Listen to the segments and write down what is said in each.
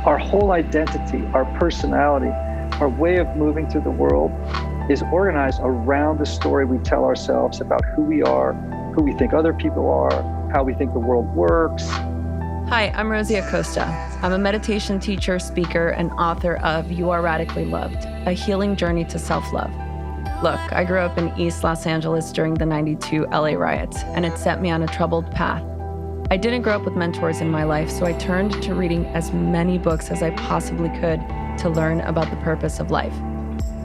Our whole identity, our personality, our way of moving through the world is organized around the story we tell ourselves about who we are, who we think other people are, how we think the world works. Hi, I'm Rosie Acosta. I'm a meditation teacher, speaker, and author of You Are Radically Loved, a healing journey to self-love. Look, I grew up in East Los Angeles during the '92 LA riots, and it set me on a troubled path. I didn't grow up with mentors in my life, so I turned to reading as many books as I possibly could to learn about the purpose of life.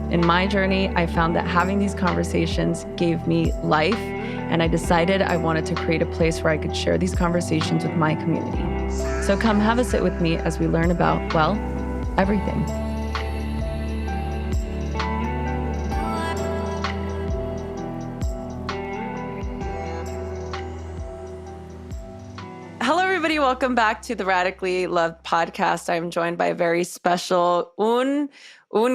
In my journey, I found that having these conversations gave me life, and I decided I wanted to create a place where I could share these conversations with my community. So come have a sit with me as we learn about, well, everything. Hello, everybody. Welcome back to the Radically Loved podcast. I'm joined by a very special un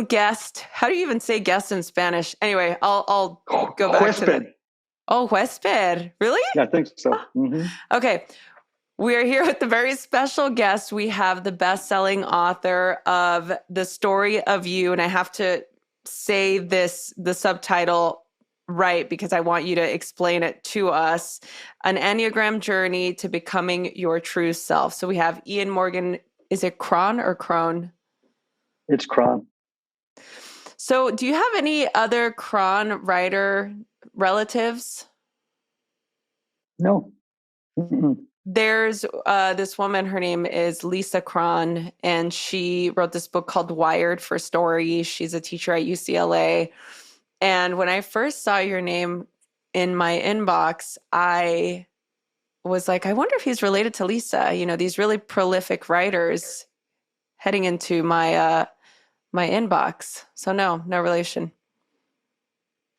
guest. How do you even say guest in Spanish? Anyway, I'll go back to that. Oh, huésped. Really? Yeah, I think so. Mm-hmm. Okay. We're here with a very special guest. We have the best-selling author of The Story of You, and I have to say the subtitle right because I want you to explain it to us. An Enneagram Journey to Becoming Your True Self. So we have Ian Morgan. Is it Cron or Cron? It's Cron. So do you have any other Cron writer relatives? No. Mm-mm. There's this woman, her name is Lisa Cron, and she wrote this book called Wired for Story. She's a teacher at UCLA. And when I first saw your name in my inbox, I was like, I wonder if he's related to Lisa. You know, these really prolific writers heading into my my inbox. So no relation.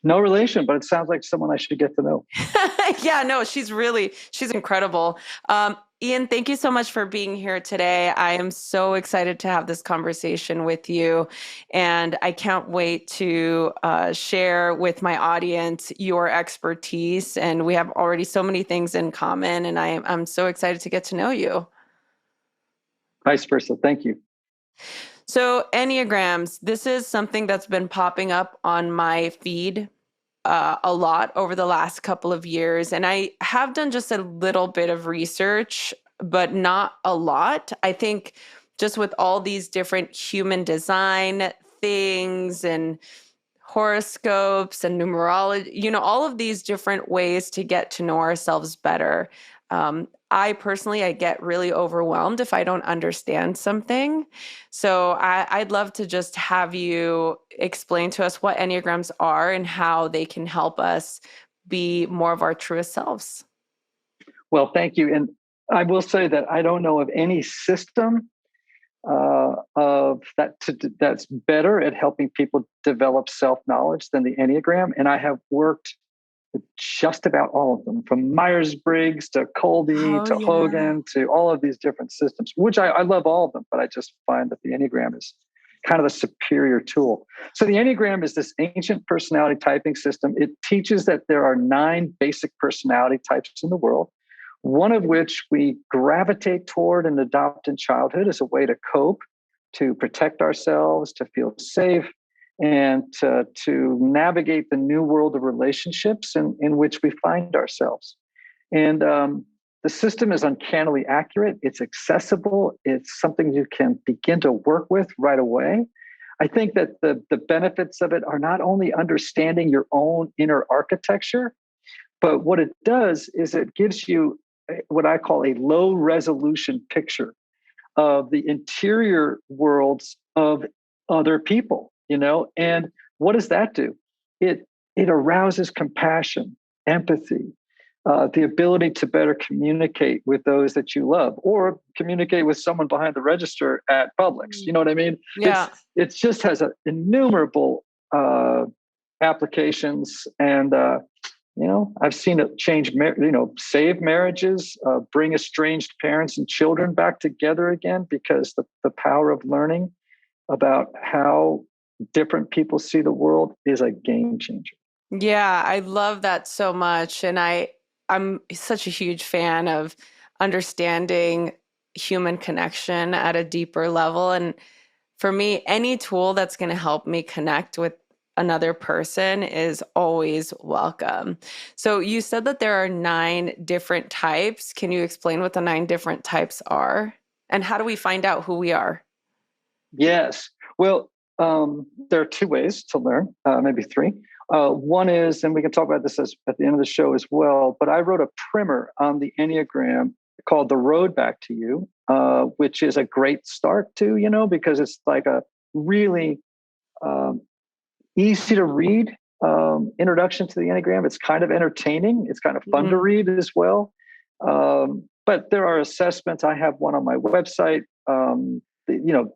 No relation, but it sounds like someone I should get to know. Yeah, no, she's incredible. Ian, thank you so much for being here today. I am so excited to have this conversation with you, and I can't wait to share with my audience your expertise. And we have already so many things in common, and I'm so excited to get to know you. Vice versa. Thank you. So Enneagrams, this is something that's been popping up on my feed a lot over the last couple of years. And I have done just a little bit of research, but not a lot. I think just with all these different human design things and horoscopes and numerology, you know, all of these different ways to get to know ourselves better. I personally get really overwhelmed if I don't understand something. So I'd love to just have you explain to us what Enneagrams are and how they can help us be more of our truest selves. Well, thank you. And I will say that I don't know of any system that's better at helping people develop self-knowledge than the Enneagram. And I have worked with just about all of them, from Myers-Briggs to Kolbe to Hogan to all of these different systems, which I love all of them, but I just find that the Enneagram is kind of a superior tool. So the Enneagram is this ancient personality typing system. It teaches that there are 9 basic personality types in the world, one of which we gravitate toward and adopt in childhood as a way to cope, to protect ourselves, to feel safe, and to navigate the new world of relationships in which we find ourselves. And the system is uncannily accurate. It's accessible. It's something you can begin to work with right away. I think that the benefits of it are not only understanding your own inner architecture, but what it does is it gives you what I call a low resolution picture of the interior worlds of other people. You know, and what does that do? It arouses compassion, empathy, the ability to better communicate with those that you love, or communicate with someone behind the register at Publix. You know what I mean? Yeah. It just has innumerable applications, and you know, I've seen it change. Save marriages, bring estranged parents and children back together again, because the power of learning about how different people see the world is a game changer. Yeah, I love that so much. And I'm such a huge fan of understanding human connection at a deeper level. And for me, any tool that's going to help me connect with another person is always welcome. So you said that there are 9 different types. Can you explain what the 9 different types are? And how do we find out who we are? Yes. Well, there are 2 ways to learn, maybe 3. One is, and we can talk about this at the end of the show as well, but I wrote a primer on the Enneagram called The Road Back to You, which is a great start to, because it's like a really easy to read introduction to the Enneagram. It's kind of entertaining. It's kind of fun to read as well. But there are assessments. I have one on my website,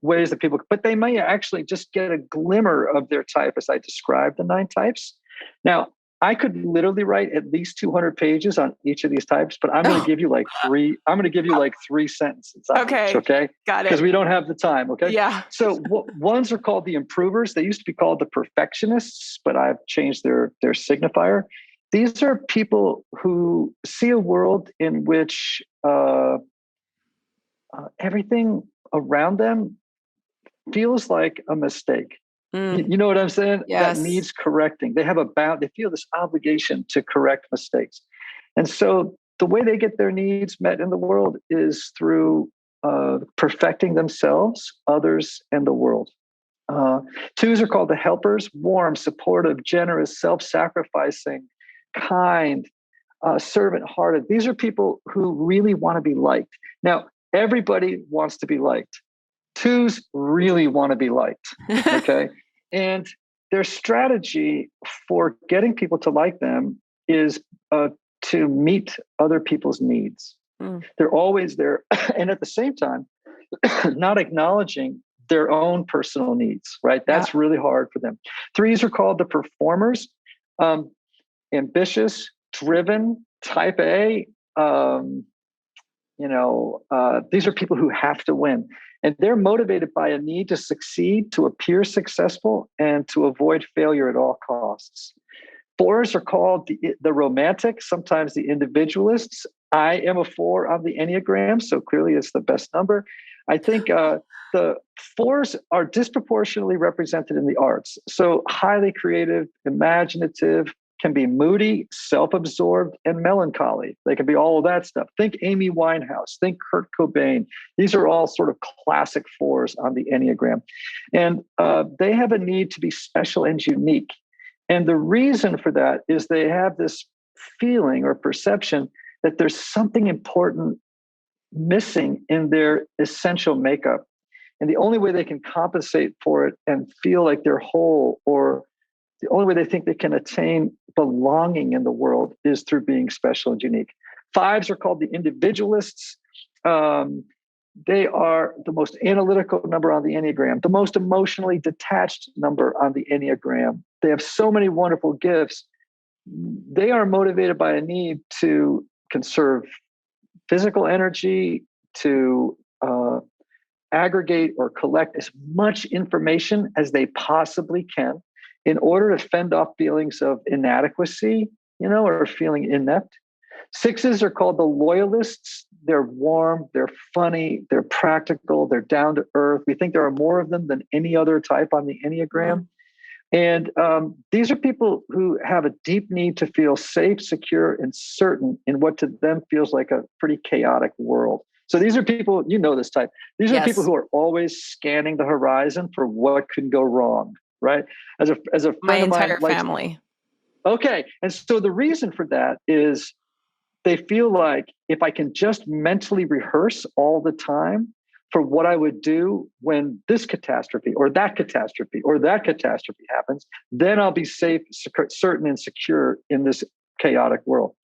ways that people, but they may actually just get a glimmer of their type as I describe the 9 types. Now, I could literally write at least 200 pages on each of these types, but I'm going to give you like 3. I'm going to give you like 3 sentences. Okay. Okay. Got it. Because we don't have the time. Okay. Yeah. So ones are called the improvers. They used to be called the perfectionists, but I've changed their signifier. These are people who see a world in which everything around them feels like a mistake. You know what I'm saying? Yes. That needs correcting. They have they feel this obligation to correct mistakes. And so the way they get their needs met in the world is through perfecting themselves, others, and the world. 2s are called the helpers: warm, supportive, generous, self-sacrificing, kind, servant-hearted. These are people who really want to be liked. Now, everybody wants to be liked. 2s really want to be liked. Okay. And their strategy for getting people to like them is to meet other people's needs. They're always there. And at the same time, not acknowledging their own personal needs, right? That's really hard for them. 3s are called the performers: ambitious, driven, type A. These are people who have to win. And they're motivated by a need to succeed, to appear successful, and to avoid failure at all costs. 4s are called the romantic, sometimes the individualists. I am a 4 on the Enneagram, so clearly it's the best number. I think the 4s are disproportionately represented in the arts. So highly creative, imaginative, can be moody, self-absorbed, and melancholy. They can be all of that stuff. Think Amy Winehouse, think Kurt Cobain. These are all sort of classic 4s on the Enneagram. And they have a need to be special and unique. And the reason for that is they have this feeling or perception that there's something important missing in their essential makeup. And the only way they can compensate for it and feel like they're whole, or the only way they think they can attain belonging in the world, is through being special and unique. 5s are called the individualists. They are the most analytical number on the Enneagram, the most emotionally detached number on the Enneagram. They have so many wonderful gifts. They are motivated by a need to conserve physical energy, to aggregate or collect as much information as they possibly can in order to fend off feelings of inadequacy, or feeling inept. 6s are called the loyalists. They're warm, they're funny, they're practical, they're down to earth. We think there are more of them than any other type on the Enneagram. And these are people who have a deep need to feel safe, secure, and certain in what to them feels like a pretty chaotic world. So these are people, this type. These are people who are always scanning the horizon for what can go wrong, right? As a friend my of mine, entire family. Okay. And so the reason for that is they feel like if I can just mentally rehearse all the time for what I would do when this catastrophe or that catastrophe or that catastrophe happens, then I'll be safe, certain, and secure in this chaotic world.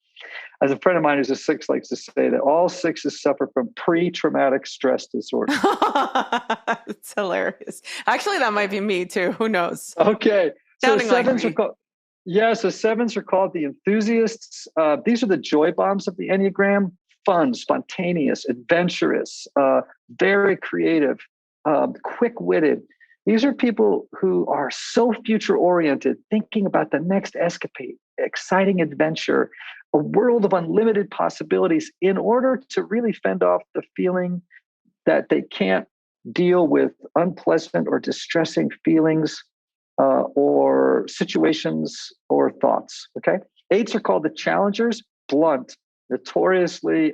As a friend of mine who's a 6 likes to say that all 6s suffer from pre-traumatic stress disorder. It's hilarious. Actually, that might be me too. Who knows? Okay. So Sounding like 7s me. are called, so 7s are called the enthusiasts. These are the joy bombs of the Enneagram: fun, spontaneous, adventurous, very creative, quick-witted. These are people who are so future-oriented, thinking about the next escapade, exciting adventure, a world of unlimited possibilities, in order to really fend off the feeling that they can't deal with unpleasant or distressing feelings or situations or thoughts. Okay. Eights are called the challengers, blunt, notoriously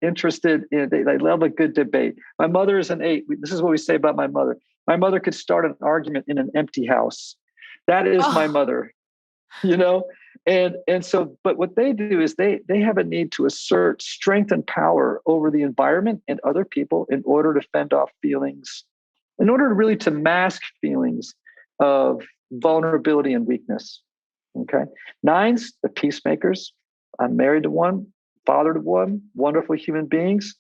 interested in, they love a good debate. My mother is an eight. This is what we say about my mother. My mother could start an argument in an empty house. That is my mother, you know? And so, but what they do is they have a need to assert strength and power over the environment and other people in order to fend off feelings, in order to really to mask feelings of vulnerability and weakness. Okay. Nines, the peacemakers. I'm married to one, father to one, wonderful human beings.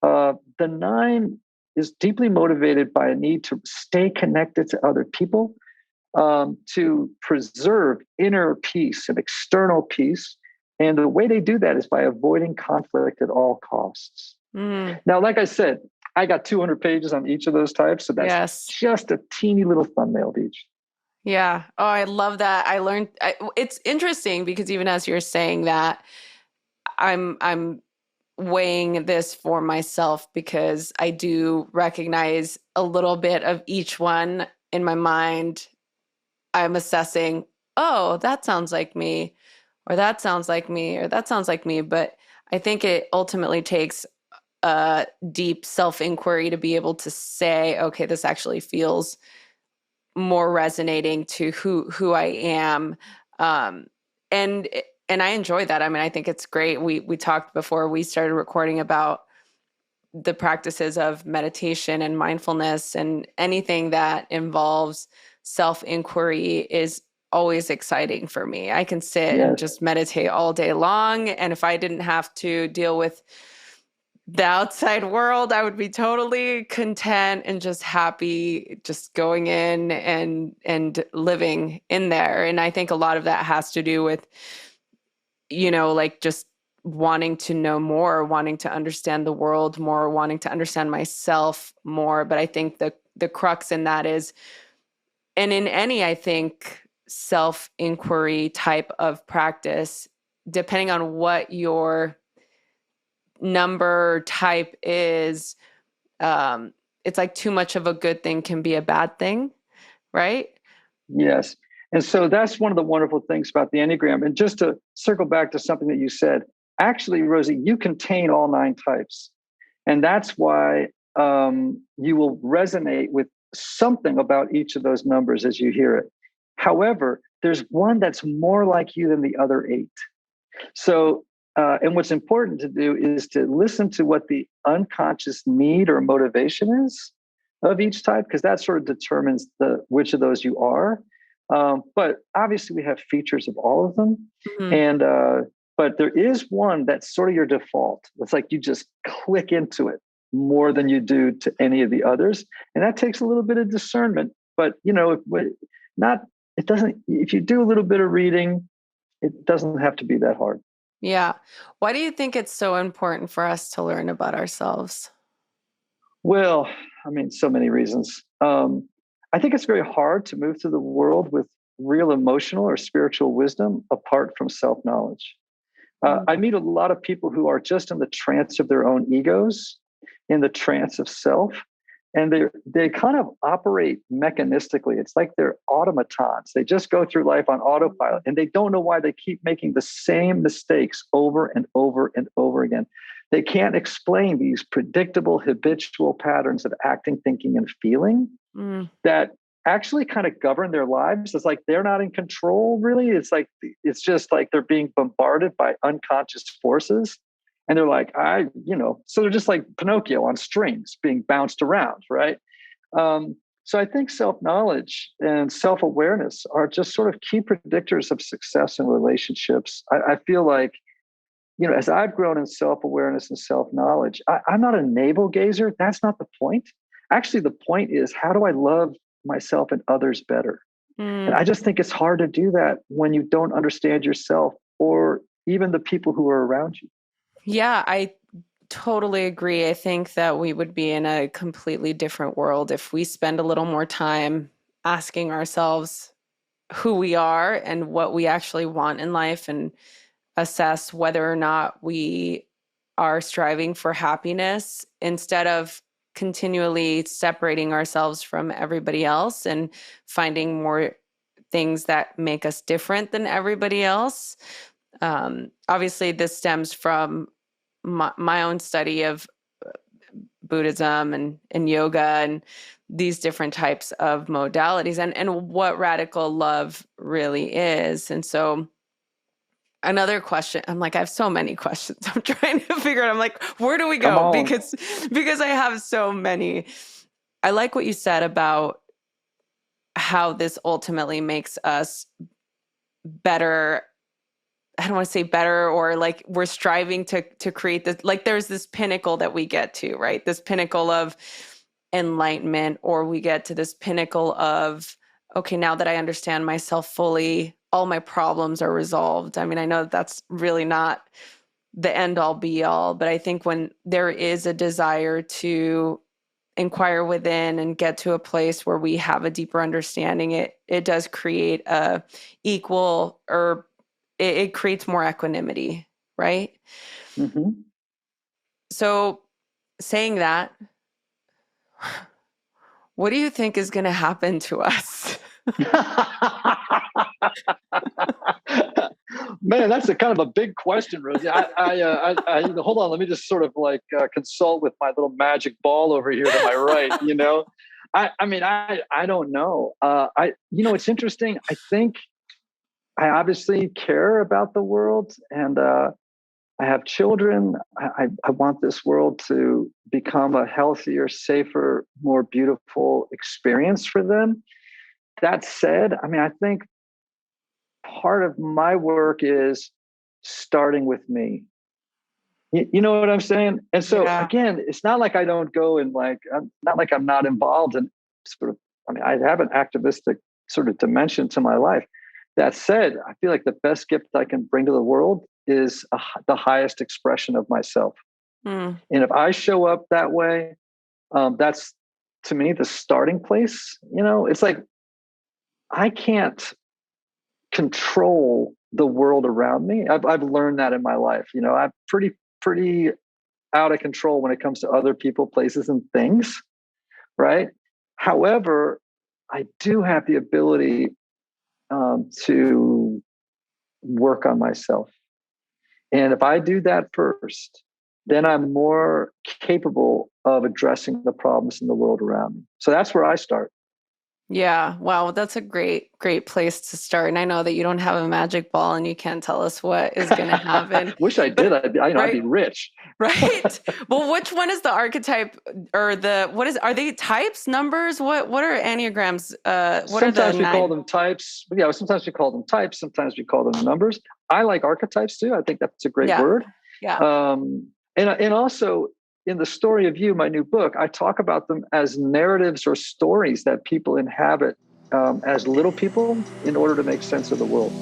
The nine is deeply motivated by a need to stay connected to other people, to preserve inner peace and external peace. And the way they do that is by avoiding conflict at all costs. Now, like I said, I got 200 pages on each of those types. So that's just a teeny little thumbnail of each. Yeah. Oh, I love that. I learned, it's interesting because even as you're saying that, I'm weighing this for myself because I do recognize a little bit of each one in my mind. I'm assessing, oh, that sounds like me, or that sounds like me, or that sounds like me. But I think it ultimately takes a deep self-inquiry to be able to say, okay, this actually feels more resonating to who I am. And I enjoy that. I mean, I think it's great. We talked before we started recording about the practices of meditation and mindfulness, and anything that involves self-inquiry is always exciting for me. I can sit and just meditate all day long. And if I didn't have to deal with the outside world, I would be totally content and just happy, just going in and living in there. And I think a lot of that has to do with, like just wanting to know more, wanting to understand the world more, wanting to understand myself more. But I think the crux in that is, and in any, I think, self-inquiry type of practice, depending on what your number type is, it's like too much of a good thing can be a bad thing, right? Yes. And so that's one of the wonderful things about the Enneagram. And just to circle back to something that you said, actually, Rosie, you contain all 9 types. And that's why you will resonate with something about each of those numbers as you hear it. However, there's one that's more like you than the other 8. So, and what's important to do is to listen to what the unconscious need or motivation is of each type, because that sort of determines which of those you are. But obviously, we have features of all of them, and but there is one that's sort of your default. It's like you just click into it more than you do to any of the others, and that takes a little bit of discernment. But it doesn't. If you do a little bit of reading, it doesn't have to be that hard. Yeah. Why do you think it's so important for us to learn about ourselves? Well, I mean, so many reasons. I think it's very hard to move through the world with real emotional or spiritual wisdom apart from self-knowledge. I meet a lot of people who are just in the trance of their own egos, in the trance of self, and they kind of operate mechanistically. It's like they're automatons. They just go through life on autopilot, and they don't know why they keep making the same mistakes over and over and over again. They can't explain these predictable habitual patterns of acting, thinking, and feeling that actually kind of govern their lives. It's like they're not in control, really. It's just like they're being bombarded by unconscious forces. And they're like, so they're just like Pinocchio on strings being bounced around, right? So I think self-knowledge and self-awareness are just sort of key predictors of success in relationships. I feel like, as I've grown in self-awareness and self-knowledge, I'm not a navel gazer. That's not the point. Actually, the point is, how do I love myself and others better? And I just think it's hard to do that when you don't understand yourself or even the people who are around you. Yeah, I totally agree. I think that we would be in a completely different world if we spend a little more time asking ourselves who we are and what we actually want in life, and assess whether or not we are striving for happiness, instead of continually separating ourselves from everybody else and finding more things that make us different than everybody else. Obviously, this stems from my own study of Buddhism and yoga and these different types of modalities and what radical love really is. And so another question, I'm like, I have so many questions. I'm trying to figure out, I'm like, where do we go? Because I have so many. I like what you said about how this ultimately makes us better. I don't want to say better, or like we're striving to create this, like there's this pinnacle that we get to, right? This pinnacle of enlightenment, or we get to this pinnacle of, okay, now that I understand myself fully, all my problems are resolved. I mean, I know that that's really not the end all be all, but I think when there is a desire to inquire within and get to a place where we have a deeper understanding, it does create a equal, or it creates more equanimity, right? Mm-hmm. So saying that, what do you think is going to happen to us? Man, that's a kind of a big question, Rosie. I hold on. Let me just sort of like consult with my little magic ball over here to my right. You know, I don't know. It's interesting. I think I obviously care about the world, and I have children. I want this world to become a healthier, safer, more beautiful experience for them. That said, I think part of my work is starting with me. You know what I'm saying? And so again, it's not like I don't go and not like I'm not involved in sort of, I have an activistic sort of dimension to my life. That said, I feel like the best gift I can bring to the world is the highest expression of myself. And if I show up that way, that's to me the starting place. You know, it's like I can't control the world around me. I've learned that in my life. You know, I'm pretty out of control when it comes to other people, places, and things. Right. However, I do have the ability to work on myself. And if I do that first, then I'm more capable of addressing the problems in the world around me. So that's where I start. Yeah. Wow. That's a great place to start. And I know that you don't have a magic ball and you can't tell us what is going to happen. Wish I did. I'd be rich. Right. Well, which one is the archetype, or are they types, numbers? What are Enneagrams? Sometimes we call them types. Yeah. Sometimes we call them types. Sometimes we call them numbers. I like archetypes too. I think that's a great word. Yeah. And also, in the Story of You, my new book, I talk about them as narratives or stories that people inhabit as little people in order to make sense of the world.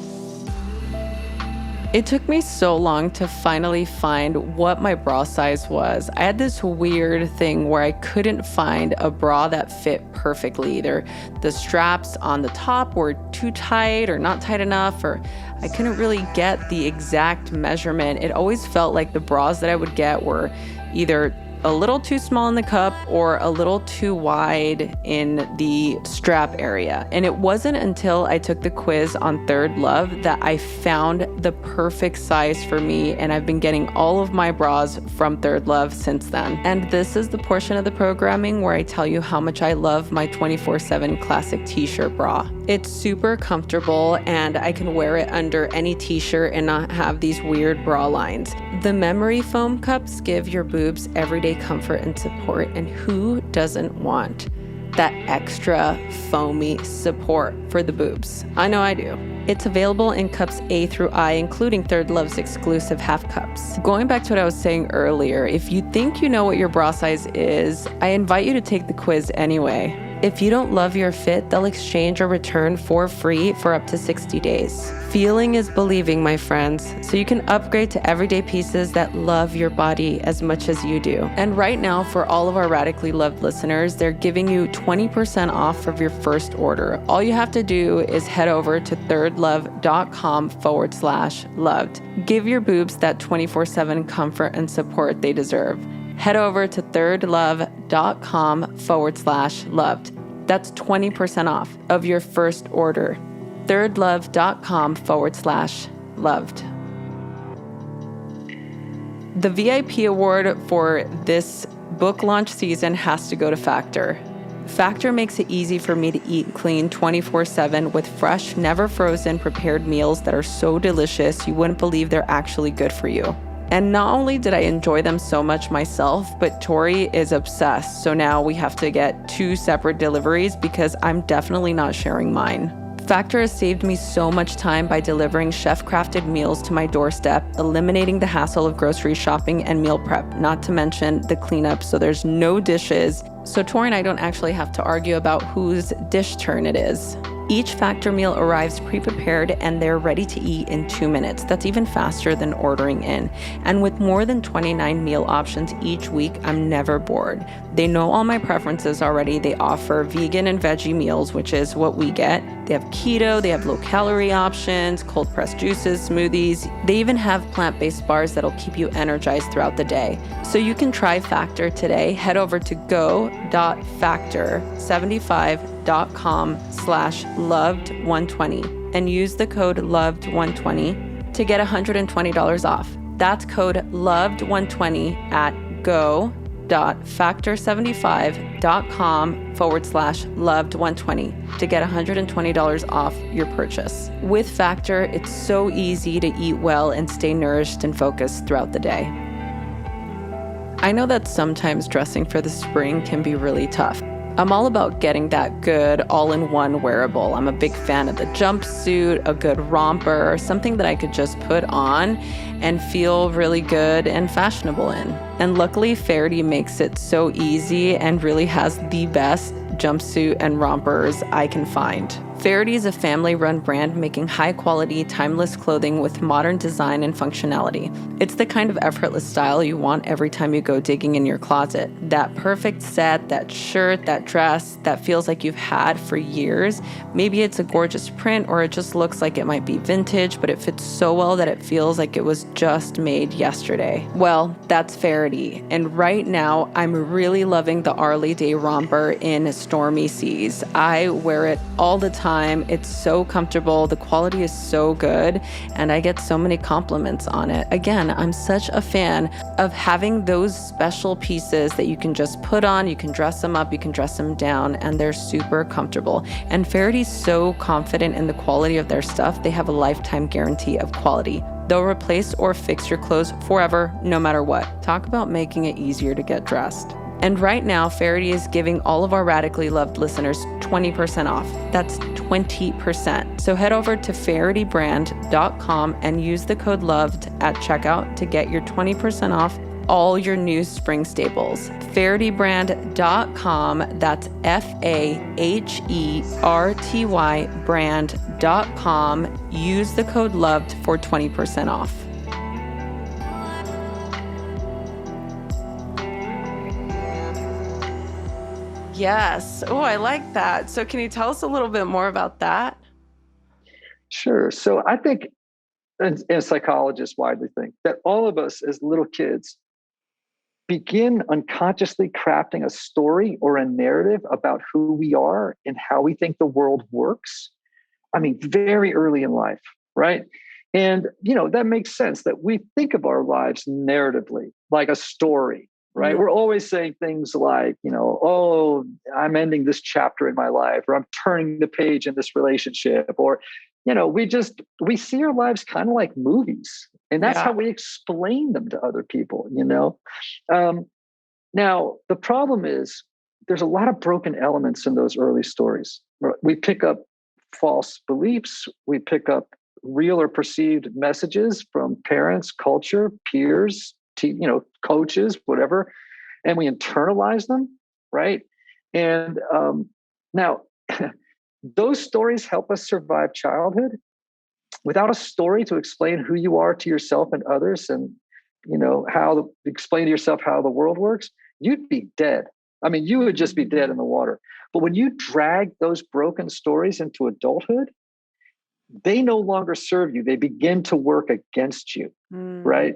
It took me so long to finally find what my bra size was. I had this weird thing where I couldn't find a bra that fit perfectly. Either the straps on the top were too tight or not tight enough, or I couldn't really get the exact measurement. It always felt like the bras that I would get were either a little too small in the cup or a little too wide in the strap area. And it wasn't until I took the quiz on Thirdlove that I found the perfect size for me, and I've been getting all of my bras from Thirdlove since then. And this is the portion of the programming where I tell you how much I love my 24/7 classic t-shirt bra. It's super comfortable and I can wear it under any t-shirt and not have these weird bra lines. The memory foam cups give your boobs everyday comfort and support, and who doesn't want that extra foamy support for the boobs? I know I do. It's available in cups A through I, including Thirdlove's exclusive half cups. Going back to what I was saying earlier, if you think you know what your bra size is, I invite you to take the quiz anyway. If you don't love your fit, they'll exchange or return for free for up to 60 days. Feeling is believing, my friends, so you can upgrade to everyday pieces that love your body as much as you do. And right now, for all of our Radically Loved listeners, they're giving you 20% off of your first order. All you have to do is head over to thirdlove.com/loved. Give your boobs that 24/7 comfort and support they deserve. Head over to thirdlove.com/loved thirdlove.com/loved. That's 20% off of your first order. thirdlove.com/loved. The VIP award for this book launch season has to go to Factor. Factor makes it easy for me to eat clean 24/7 with fresh, never frozen, prepared meals that are so delicious you wouldn't believe they're actually good for you. And not only did I enjoy them so much myself, but Tori is obsessed. So now we have to get 2 separate deliveries because I'm definitely not sharing mine. Factor has saved me so much time by delivering chef-crafted meals to my doorstep, eliminating the hassle of grocery shopping and meal prep, not to mention the cleanup so there's no dishes. So Tori and I don't actually have to argue about whose dish turn it is. Each Factor meal arrives pre-prepared and they're ready to eat in 2 minutes. That's even faster than ordering in. And with more than 29 meal options each week, I'm never bored. They know all my preferences already. They offer vegan and veggie meals, which is what we get. They have keto, they have low-calorie options, cold-pressed juices, smoothies. They even have plant-based bars that'll keep you energized throughout the day. So you can try Factor today. Head over to go.factor75.com/loved120 and use the code loved120 to get $120 off. That's code loved120 at go.factor75.com/loved120 to get $120 off your purchase. With Factor, it's so easy to eat well and stay nourished and focused throughout the day. I know that sometimes dressing for the spring can be really tough. I'm all about getting that good all-in-one wearable. I'm a big fan of the jumpsuit, a good romper, something that I could just put on and feel really good and fashionable in. And luckily, FAHERTY makes it so easy and really has the best jumpsuit and rompers I can find. FAHERTY is a family-run brand making high-quality, timeless clothing with modern design and functionality. It's the kind of effortless style you want every time you go digging in your closet. That perfect set, that shirt, that dress that feels like you've had for years. Maybe it's a gorgeous print or it just looks like it might be vintage, but it fits so well that it feels like it was just made yesterday. Well, that's FAHERTY. And right now, I'm really loving the Arlie Day romper in Stormy Seas. I wear it all the time. It's so comfortable. The quality is so good. And I get so many compliments on it. Again, I'm such a fan of having those special pieces that you can just put on, you can dress them up, you can dress them down, and they're super comfortable. And FAHERTY's so confident in the quality of their stuff, they have a lifetime guarantee of quality. They'll replace or fix your clothes forever, no matter what. Talk about making it easier to get dressed. And right now, FAHERTY is giving all of our Radically Loved listeners 20% off. That's 20%. So head over to FAHERTYbrand.com and use the code LOVED at checkout to get your 20% off all your new spring staples. FAHERTYbrand.com, that's FAHERTY brand.com. Use the code LOVED for 20% off. Yes. Oh, I like that. So can you tell us a little bit more about that? Sure. So I think, and psychologists widely think, that all of us as little kids begin unconsciously crafting a story or a narrative about who we are and how we think the world works. I mean, very early in life, right? And, that makes sense that we think of our lives narratively, like a story. Right. We're always saying things like, oh, I'm ending this chapter in my life, or I'm turning the page in this relationship, or, we see our lives kind of like movies, and that's how we explain them to other people, Now, the problem is there's a lot of broken elements in those early stories. We pick up false beliefs. We pick up real or perceived messages from parents, culture, peers, coaches, whatever, and we internalize them, right? And now, those stories help us survive childhood. Without a story to explain who you are to yourself and others, and explain to yourself how the world works, you'd be dead. I mean, you would just be dead in the water. But when you drag those broken stories into adulthood, they no longer serve you. They begin to work against you, right?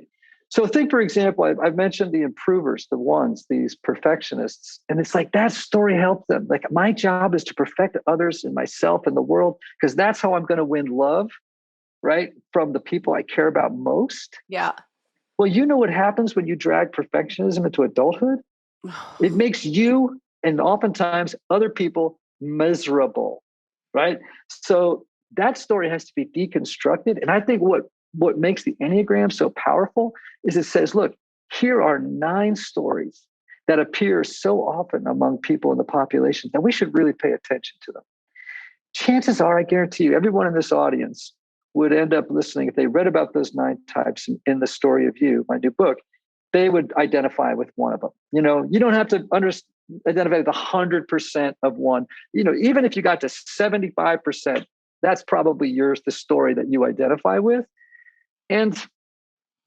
So think, for example, I've mentioned the improvers, the ones, these perfectionists, and it's like that story helped them. Like my job is to perfect others and myself and the world, because that's how I'm going to win love, right? From the people I care about most. Yeah. Well, you know what happens when you drag perfectionism into adulthood? It makes you and oftentimes other people miserable, right? So that story has to be deconstructed. And I think what makes the Enneagram so powerful is it says, look, here are 9 stories that appear so often among people in the population that we should really pay attention to them. Chances are, I guarantee you, everyone in this audience would end up listening if they read about those 9 types in the story of you, my new book. They would identify with one of them. You know, you don't have to identify with 100% of one. You know, even if you got to 75%, that's probably yours, the story that you identify with. And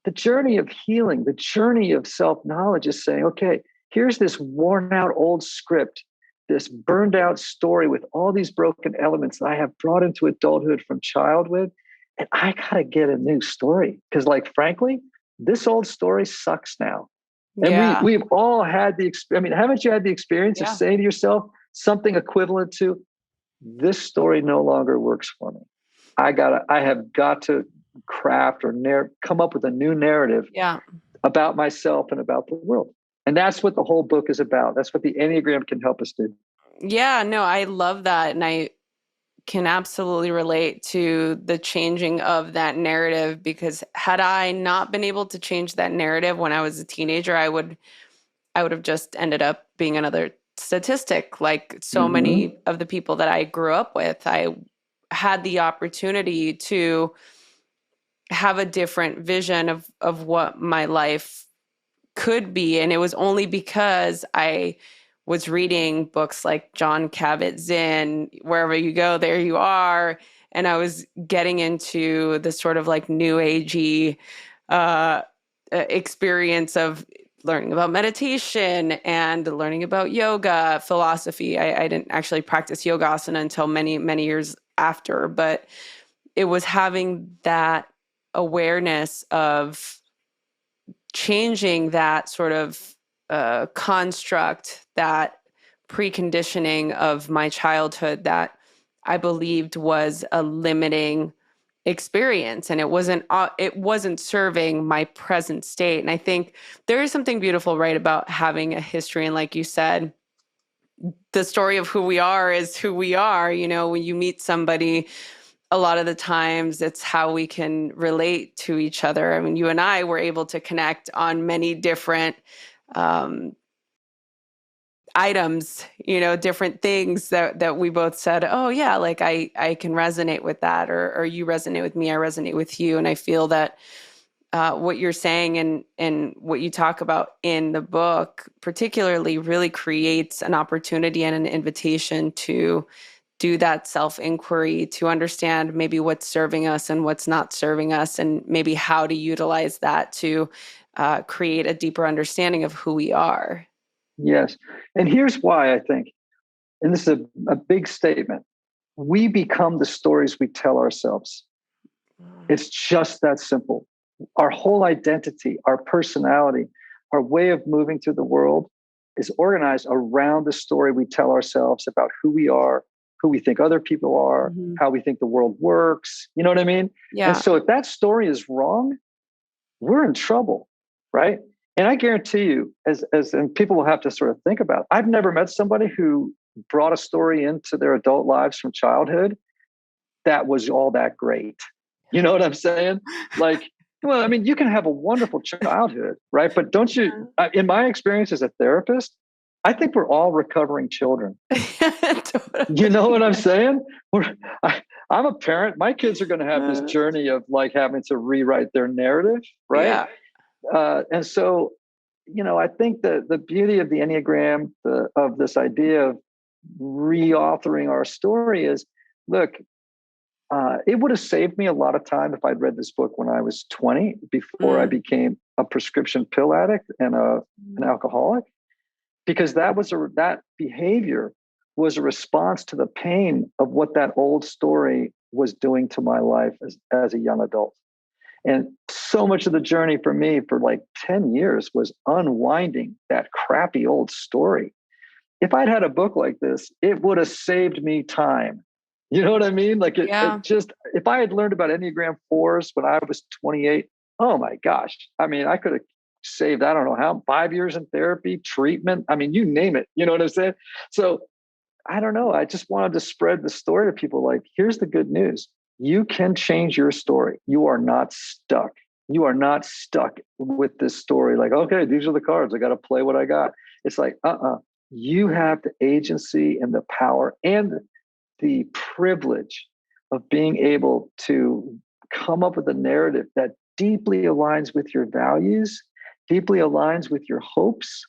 the journey of healing, the journey of self-knowledge is saying, okay, here's this worn out old script, this burned out story with all these broken elements that I have brought into adulthood from childhood. And I got to get a new story. Because, like, frankly, this old story sucks now. And Yeah. we've all had the experience. I mean, haven't you had the experience of saying to yourself something equivalent to, this story no longer works for me. I have got to craft or come up with a new narrative about myself and about the world. And that's what the whole book is about. That's what the Enneagram can help us do. Yeah, no, I love that. And I can absolutely relate to the changing of that narrative, because had I not been able to change that narrative when I was a teenager, I would have just ended up being another statistic like so many of the people that I grew up with. I had the opportunity to have a different vision of what my life could be. And it was only because I was reading books like John Kabat-Zinn, Wherever You Go, There You Are. And I was getting into this sort of like new agey experience of learning about meditation and learning about yoga, philosophy. I didn't actually practice yoga asana until many, many years after, but it was having that awareness of changing that sort of construct, that preconditioning of my childhood that I believed was a limiting experience, and it wasn't serving my present state. And I think there is something beautiful, right, about having a history. And like you said, the story of who we are is who we are. You know, when you meet somebody, a lot of the times it's how we can relate to each other. I mean, you and I were able to connect on many different items, you know, different things that we both said, oh yeah, like I can resonate with that, or you resonate with me, I resonate with you. And I feel that what you're saying and what you talk about in the book particularly really creates an opportunity and an invitation to do that self-inquiry, to understand maybe what's serving us and what's not serving us, and maybe how to utilize that to create a deeper understanding of who we are. Yes. And here's why I think, and this is a big statement, we become the stories we tell ourselves. It's just that simple. Our whole identity, our personality, our way of moving through the world is organized around the story we tell ourselves about who we are, who we think other people are, how we think the world works. You know what I mean? Yeah. And so if that story is wrong, we're in trouble, right? And I guarantee you, and people will have to sort of think about, I've never met somebody who brought a story into their adult lives from childhood that was all that great. You know what I'm saying? Like, well, I mean, you can have a wonderful childhood, right? But don't you, in my experience as a therapist, I think we're all recovering children. Totally. You know what I'm saying? I'm a parent. My kids are going to have this journey of like having to rewrite their narrative, right? Yeah. And so, you know, I think that the beauty of the Enneagram, of this idea of reauthoring our story is, look, it would have saved me a lot of time if I'd read this book when I was 20, before I became a prescription pill addict and an alcoholic, because that behavior was a response to the pain of what that old story was doing to my life as a young adult. And so much of the journey for me for like 10 years was unwinding that crappy old story. If I'd had a book like this, it would have saved me time. You know what I mean? Like it Yeah. just, if I had learned about Enneagram 4s when I was 28, oh my gosh. I mean, I could have saved, I don't know how, 5 years in therapy, treatment. I mean, you name it. You know what I'm saying? So I don't know. I just wanted to spread the story to people. Like, here's the good news. You can change your story. You are not stuck. You are not stuck with this story. Like, okay, these are the cards. I got to play what I got. It's like, you have the agency and the power and the privilege of being able to come up with a narrative that deeply aligns with your values, deeply aligns with your hopes.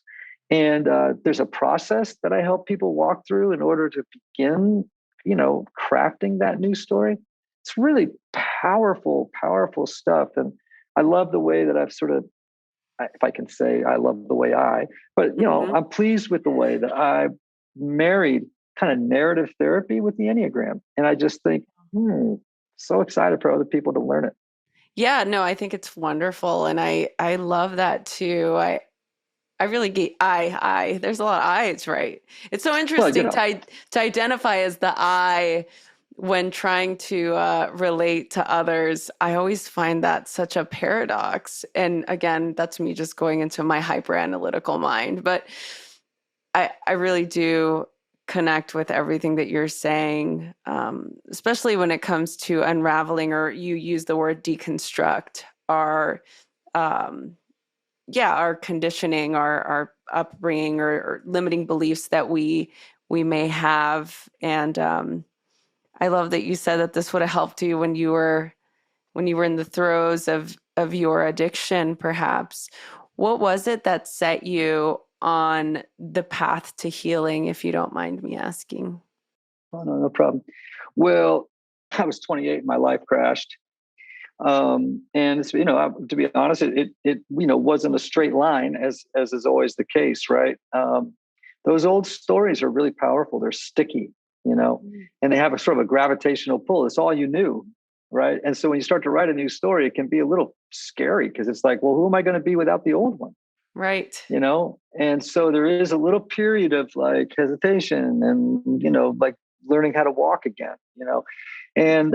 And there's a process that I help people walk through in order to begin, crafting that new story. It's really powerful, powerful stuff. And I love the way that I've sort of, if I can say I love the way but I'm pleased with the way that I married kind of narrative therapy with the Enneagram. And I just think, so excited for other people to learn it. Yeah, no, I think it's wonderful. And I love that too. I really get there's a lot of I's, right? It's so interesting to identify as the I when trying to relate to others. I always find that such a paradox. And again, that's me just going into my hyper analytical mind. But I really do connect with everything that you're saying, especially when it comes to unraveling, or you use the word deconstruct, our our conditioning, our upbringing, or limiting beliefs that we may have. And I love that you said that this would have helped you when you were in the throes of your addiction, perhaps. What was it that set you on the path to healing, if you don't mind me asking? Oh, no problem. Well, I was 28 and my life crashed. And it's, to be honest, it wasn't a straight line, as is always the case, right? Those old stories are really powerful. They're sticky, and they have a sort of a gravitational pull. It's all you knew, right? And so when you start to write a new story, it can be a little scary because it's like, well, who am I going to be without the old one? Right. And so there is a little period of like hesitation and, like learning how to walk again, and,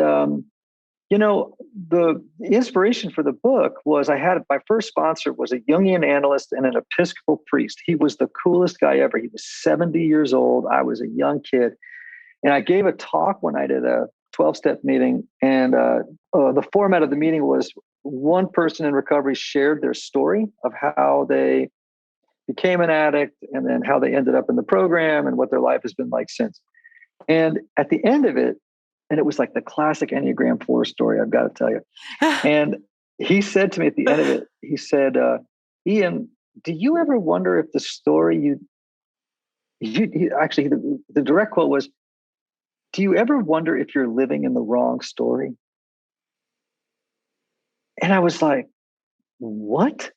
the inspiration for the book was my first sponsor was a Jungian analyst and an Episcopal priest. He was the coolest guy ever. He was 70 years old. I was a young kid. And I gave a talk one night at a 12-step meeting. And the format of the meeting was one person in recovery shared their story of how they became an addict and then how they ended up in the program and what their life has been like since. And at the end of it, and it was like the classic Enneagram 4 story, I've got to tell you. And he said to me at the end of it, he said, Ian, do you ever wonder if the story actually, the direct quote was, do you ever wonder if you're living in the wrong story? And I was like, what?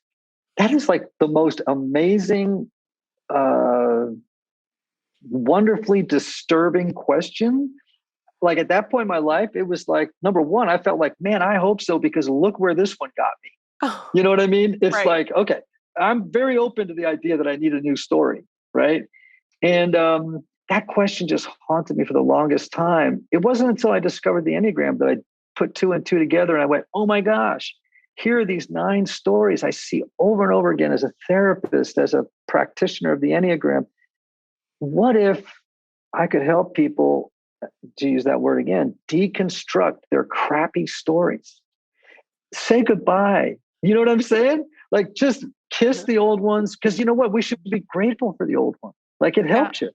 That is like the most amazing, wonderfully disturbing question. Like at that point in my life, it was like, number one, I felt like, man, I hope so, because look where this one got me. Oh, you know what I mean? It's right. Like, okay, I'm very open to the idea that I need a new story, right? And that question just haunted me for the longest time. It wasn't until I discovered the Enneagram that I put 2 and 2 together and I went, oh my gosh, here are these 9 stories I see over and over again as a therapist, as a practitioner of the Enneagram. What if I could help people, to use that word again, deconstruct their crappy stories? Say goodbye. You know what I'm saying? Like, just kiss the old ones, because you know what? We should be grateful for the old one. Like, it helped you.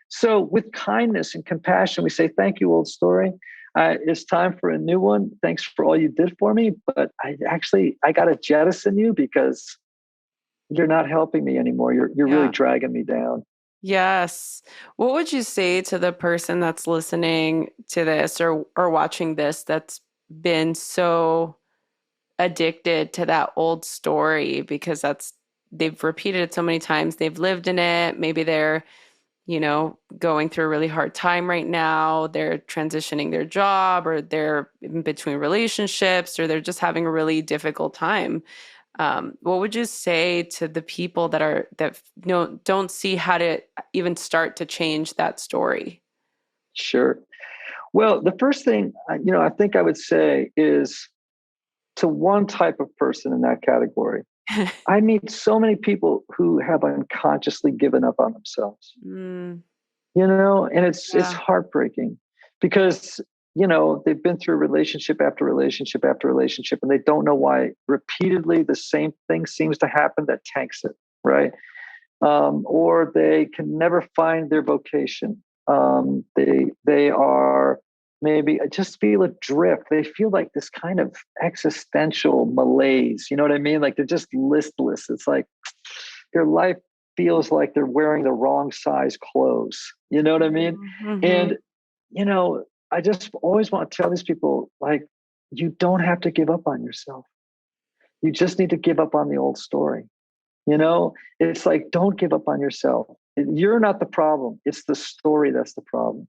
So with kindness and compassion, we say, thank you, old story. It's time for a new one. Thanks for all you did for me. But I got to jettison you because you're not helping me anymore. You're really dragging me down. Yes. What would you say to the person that's listening to this or watching this that's been so addicted to that old story because they've repeated it so many times, they've lived in it, maybe they're going through a really hard time right now. They're transitioning their job, or they're in between relationships, or they're just having a really difficult time. What would you say to the people that don't see how to even start to change that story? Sure. Well, the first thing, I think I would say is to one type of person in that category. I meet so many people who have unconsciously given up on themselves, Mm, and it's yeah. heartbreaking because, they've been through relationship after relationship after relationship, and they don't know why repeatedly the same thing seems to happen that tanks it, right? Or they can never find their vocation. They are maybe just feel adrift. They feel like this kind of existential malaise. You know what I mean? Like they're just listless. It's like their life feels like they're wearing the wrong size clothes. You know what I mean? Mm-hmm. And I just always want to tell these people, like, you don't have to give up on yourself. You just need to give up on the old story. It's like, don't give up on yourself. You're not the problem. It's the story that's the problem.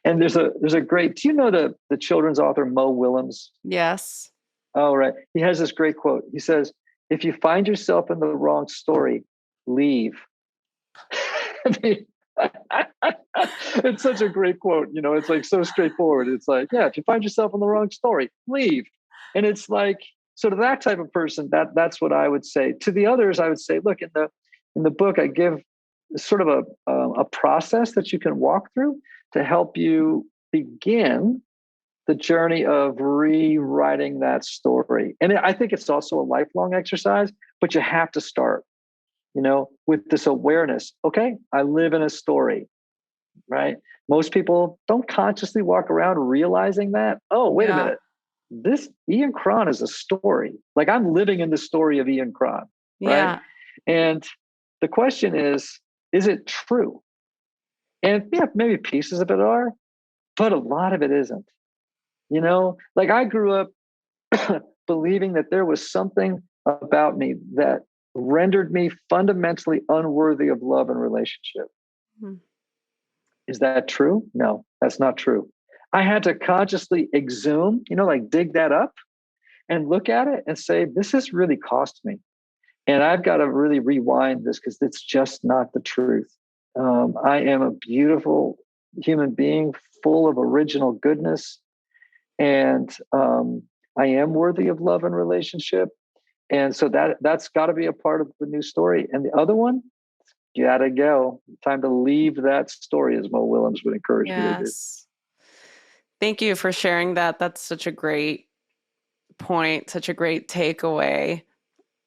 And there's a great, do you know the children's author, Mo Willems? Yes. Oh, right. He has this great quote. He says, if you find yourself in the wrong story, leave. I mean, it's such a great quote. It's like so straightforward. It's like, yeah, if you find yourself in the wrong story, leave. And it's like, so to that type of person, that's what I would say. To the others, I would say, look, in the book, I give sort of a process that you can walk through to help you begin the journey of rewriting that story. And I think it's also a lifelong exercise, but you have to start, with this awareness. Okay, I live in a story, right? Most people don't consciously walk around realizing that. Oh, wait a Yeah. minute. This Ian Cron is a story. Like I'm living in the story of Ian Cron, right? Yeah. And the question is it true? And yeah, maybe pieces of it are, but a lot of it isn't. Like I grew up believing that there was something about me that rendered me fundamentally unworthy of love and relationship. Hmm. Is that true? No, that's not true. I had to consciously exhume, like dig that up and look at it and say, this has really cost me. And I've got to really rewind this because it's just not the truth. I am a beautiful human being full of original goodness. And I am worthy of love and relationship. And so that's got to be a part of the new story. And the other one, you got to go. Time to leave that story, as Mo Willems would encourage me to do. Yes. Thank you for sharing that. That's such a great point, such a great takeaway.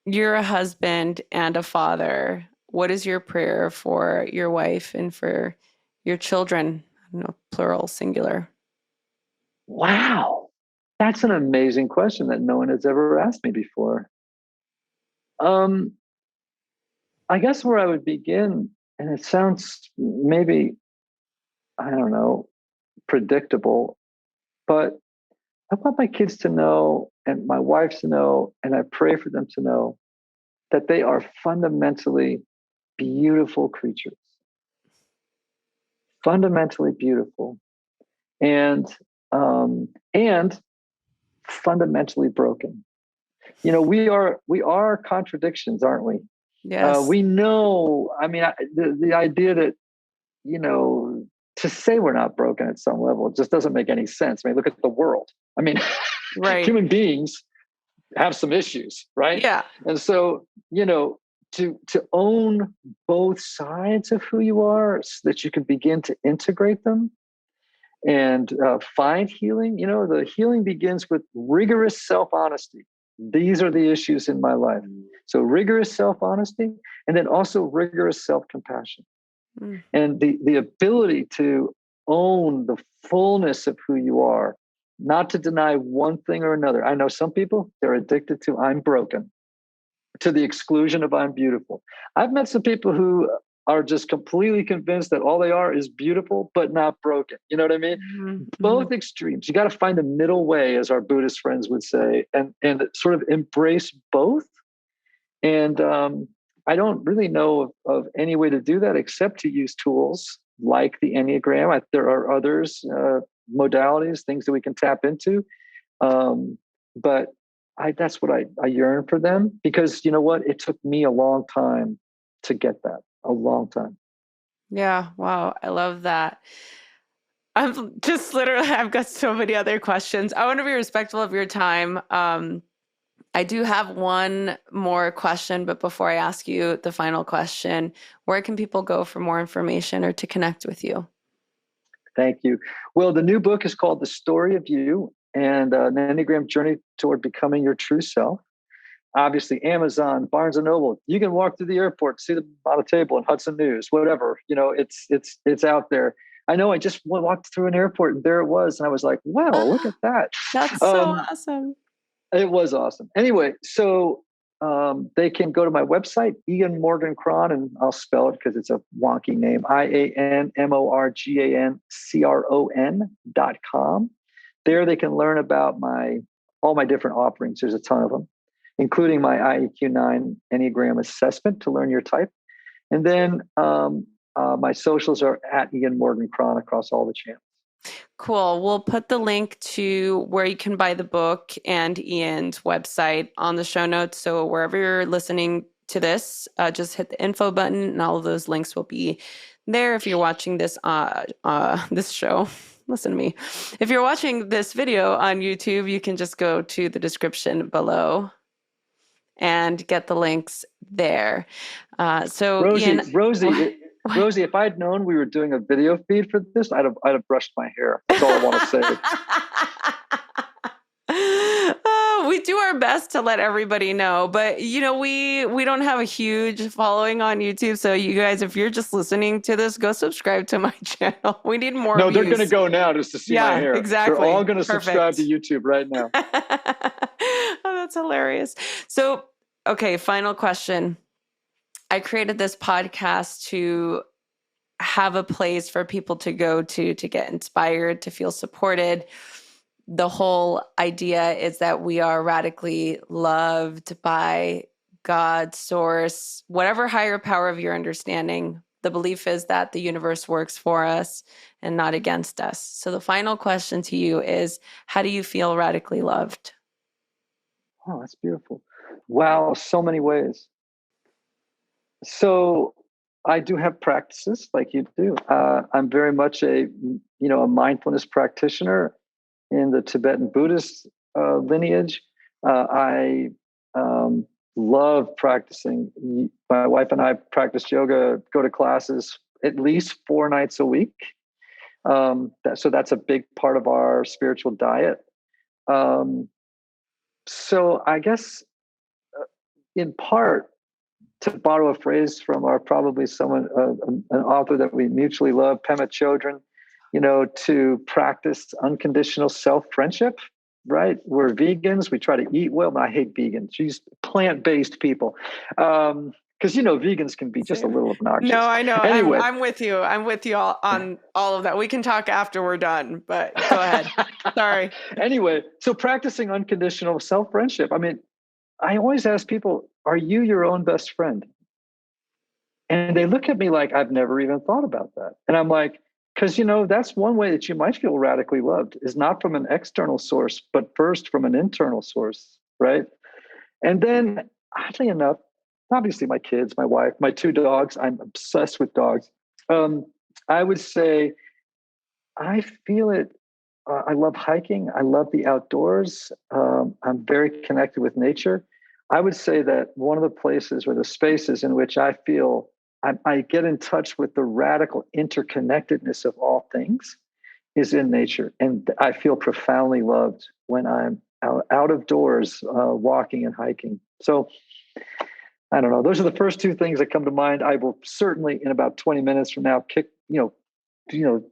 You're a husband and a father. What is your prayer for your wife and for your children? I don't know, plural, singular. Wow. That's an amazing question that no one has ever asked me before. Um, I guess where I would begin, and it sounds maybe, I don't know, predictable, but I want my kids to know and my wife to know, and I pray for them to know that they are fundamentally beautiful creatures, fundamentally beautiful, and and fundamentally broken. We are contradictions, aren't we? Yes. We know. I mean, the idea that to say we're not broken at some level, it just doesn't make any sense. I mean, look at the world. I mean, Right. human beings have some issues, right? Yeah. And so, to own both sides of who you are so that you can begin to integrate them and find healing. The healing begins with rigorous self-honesty. These are the issues in my life. So rigorous self-honesty, and then also rigorous self-compassion. Mm. And the ability to own the fullness of who you are, not to deny one thing or another. I know some people, they're addicted to I'm broken, to the exclusion of I'm beautiful. I've met some people who are just completely convinced that all they are is beautiful, but not broken. You know what I mean? Mm-hmm. Both extremes. You got to find a middle way, as our Buddhist friends would say, and sort of embrace both. And I don't really know of any way to do that except to use tools like the Enneagram. There are others, modalities, things that we can tap into. But that's what I yearn for them, because you know what? It took me a long time to get that, a long time. Yeah. Wow. I love that. I'm just literally, I've got so many other questions. I want to be respectful of your time. I do have one more question, but before I ask you the final question, where can people go for more information or to connect with you? Thank you. Well, the new book is called The Story of You, and an Enneagram Journey Toward Becoming Your True Self. Obviously, Amazon, Barnes and Noble. You can walk through the airport, see them on a table in Hudson News, whatever. It's out there. I know. I just walked through an airport and there it was, and I was like, "Wow, look at that!" That's so awesome. It was awesome. Anyway, so they can go to my website, Ian Morgan Cron, and I'll spell it because it's a wonky name, IANMORGANCRON.com. There they can learn about all my different offerings. There's a ton of them, including my IEQ9 Enneagram assessment to learn your type. And then my socials are at Ian Morgan Cron across all the channels. Cool. We'll put the link to where you can buy the book and Ian's website on the show notes. So wherever you're listening to this, just hit the info button and all of those links will be there. If you're watching this this show, listen to me. If you're watching this video on YouTube, you can just go to the description below and get the links there. So Rosie, Rosie, if I'd known we were doing a video feed for this, I'd have brushed my hair. That's all I want to say. We do our best to let everybody know, but we don't have a huge following on YouTube. So you guys, if you're just listening to this, go subscribe to my channel. We need more views. They're going to go now just to see my hair. Exactly. They're all going to subscribe to YouTube right now. Oh, that's hilarious. So, okay, final question. I created this podcast to have a place for people to go to get inspired, to feel supported. The whole idea is that we are radically loved by God, source, whatever higher power of your understanding. The belief is that the universe works for us and not against us. So the final question to you is, how do you feel radically loved? Oh, that's beautiful. Wow, so many ways. So I do have practices like you do. I'm very much a mindfulness practitioner in the Tibetan Buddhist lineage. I love practicing. My wife and I practice yoga, go to classes at least 4 nights a week. So that's a big part of our spiritual diet. So I guess in part, to borrow a phrase from probably someone, an author that we mutually love, Pema Chodron, to practice unconditional self-friendship, right? We're vegans. We try to eat well. I hate vegans. She's plant-based people. Because, vegans can be just a little obnoxious. No, I know. Anyway. I'm with you. I'm with you on all of that. We can talk after we're done, but go ahead. Sorry. Anyway, so practicing unconditional self-friendship. I mean, I always ask people, are you your own best friend? And they look at me like, I've never even thought about that. And I'm like, because, that's one way that you might feel radically loved, is not from an external source, but first from an internal source, right? And then, oddly enough, obviously my kids, my wife, my 2 dogs, I'm obsessed with dogs. I would say I feel it. I love hiking. I love the outdoors. I'm very connected with nature. I would say that one of the places or the spaces in which I feel I get in touch with the radical interconnectedness of all things is in nature. And I feel profoundly loved when I'm out of doors, walking and hiking. So I don't know. Those are the first 2 things that come to mind. I will certainly, in about 20 minutes from now,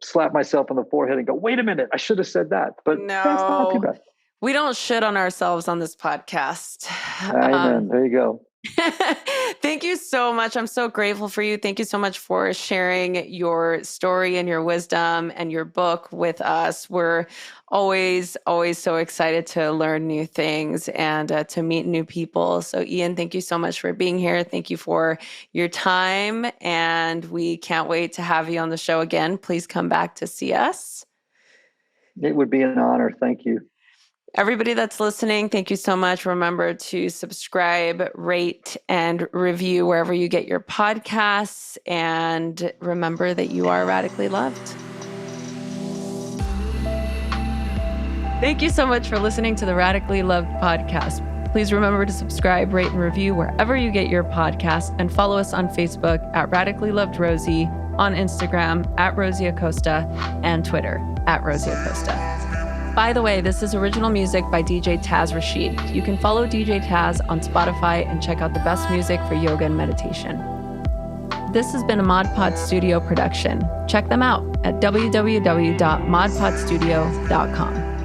slap myself on the forehead and go, wait a minute, I should have said that. But that's not too bad. We don't shit on ourselves on this podcast. Amen. There you go. Thank you so much. I'm so grateful for you. Thank you so much for sharing your story and your wisdom and your book with us. We're always so excited to learn new things and to meet new people. So Ian, thank you so much for being here. Thank you for your time. And we can't wait to have you on the show again. Please come back to see us. It would be an honor. Thank you. Everybody that's listening, thank you so much. Remember to subscribe, rate, and review wherever you get your podcasts. And remember that you are radically loved. Thank you so much for listening to the Radically Loved podcast. Please remember to subscribe, rate, and review wherever you get your podcasts, and follow us on Facebook at Radically Loved Rosie, on Instagram at Rosie Acosta, and Twitter at Rosie Acosta. By the way, this is original music by DJ Taz Rashid. You can follow DJ Taz on Spotify and check out the best music for yoga and meditation. This has been a Mod Pod Studio production. Check them out at www.modpodstudio.com.